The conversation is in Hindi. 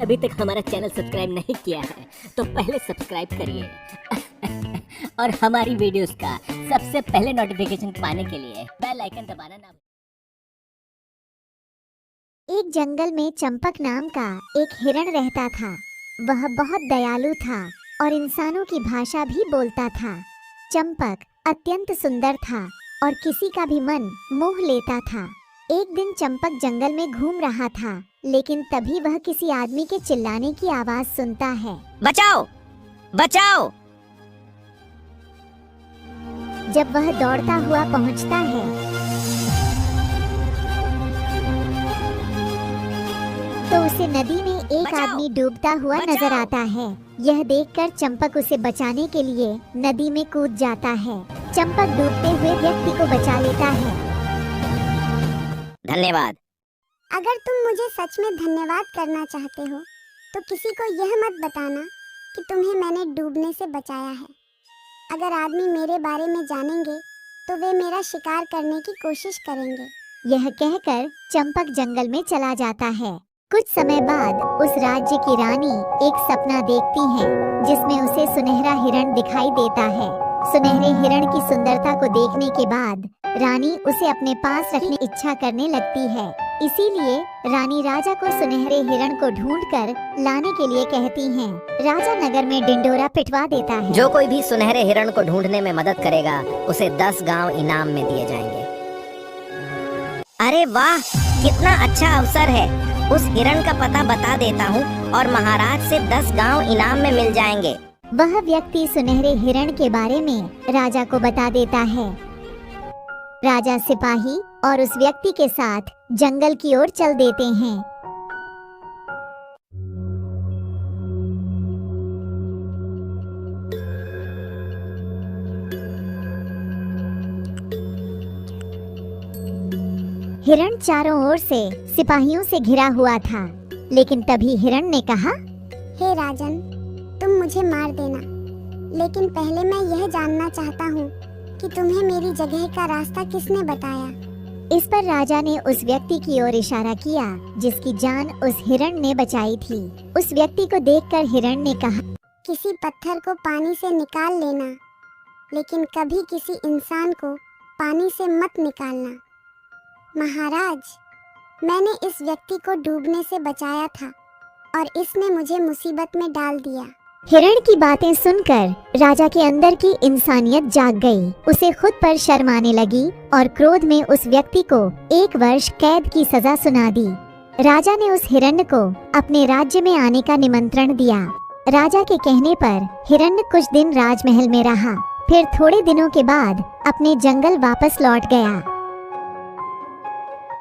अभी तक हमारा चैनल सब्सक्राइब नहीं किया है तो पहले सब्सक्राइब करिए और हमारी वीडियोस का सबसे पहले नोटिफिकेशन पाने के लिए बेल आइकन दबाना ना। एक जंगल में चंपक नाम का एक हिरण रहता था। वह बहुत दयालु था और इंसानों की भाषा भी बोलता था। चंपक अत्यंत सुंदर था और किसी का भी मन मोह लेता था। एक दिन चंपक जंगल में घूम रहा था, लेकिन तभी वह किसी आदमी के चिल्लाने की आवाज सुनता है। बचाओ बचाओ। जब वह दौड़ता हुआ पहुंचता है तो उसे नदी में एक आदमी डूबता हुआ नजर आता है। यह देखकर चंपक उसे बचाने के लिए नदी में कूद जाता है। चंपक डूबते हुए व्यक्ति को बचा लेता है। धन्यवाद। अगर तुम मुझे सच में धन्यवाद करना चाहते हो तो किसी को यह मत बताना कि तुम्हें मैंने डूबने से बचाया है। अगर आदमी मेरे बारे में जानेंगे तो वे मेरा शिकार करने की कोशिश करेंगे। यह कहकर चंपक जंगल में चला जाता है। कुछ समय बाद उस राज्य की रानी एक सपना देखती है जिसमें उसे सुनहरा हिरण दिखाई देता है। सुनहरे हिरण की सुंदरता को देखने के बाद रानी उसे अपने पास रखने की इच्छा करने लगती है। इसीलिए रानी राजा को सुनहरे हिरण को ढूंढकर लाने के लिए कहती हैं। राजा नगर में डिंडोरा पिटवा देता है। जो कोई भी सुनहरे हिरण को ढूंढने में मदद करेगा उसे 10 गांव इनाम में दिए जाएंगे। अरे वाह, कितना अच्छा अवसर है। उस हिरण का पता बता देता हूँ और महाराज से 10 गांव इनाम में मिल जाएंगे। वह व्यक्ति सुनहरे हिरण के बारे में राजा को बता देता है। राजा सिपाही और उस व्यक्ति के साथ जंगल की ओर चल देते हैं। हिरण चारों ओर से सिपाहियों से घिरा हुआ था, लेकिन तभी हिरण ने कहा, हे राजन, तुम मुझे मार देना, लेकिन पहले मैं यह जानना चाहता हूँ कि तुम्हें मेरी जगह का रास्ता किसने बताया। इस पर राजा ने उस व्यक्ति की ओर इशारा किया जिसकी जान उस हिरण ने बचाई थी। उस व्यक्ति को देखकर हिरण ने कहा, किसी पत्थर को पानी से निकाल लेना, लेकिन कभी किसी इंसान को पानी से मत निकालना। महाराज, मैंने इस व्यक्ति को डूबने से बचाया था और इसने मुझे मुसीबत में डाल दिया। हिरण की बातें सुनकर राजा के अंदर की इंसानियत जाग गई। उसे खुद पर शर्म आने लगी और क्रोध में उस व्यक्ति को 1 वर्ष कैद की सजा सुना दी। राजा ने उस हिरण को अपने राज्य में आने का निमंत्रण दिया। राजा के कहने पर हिरण कुछ दिन राजमहल में रहा, फिर थोड़े दिनों के बाद अपने जंगल वापस लौट गया।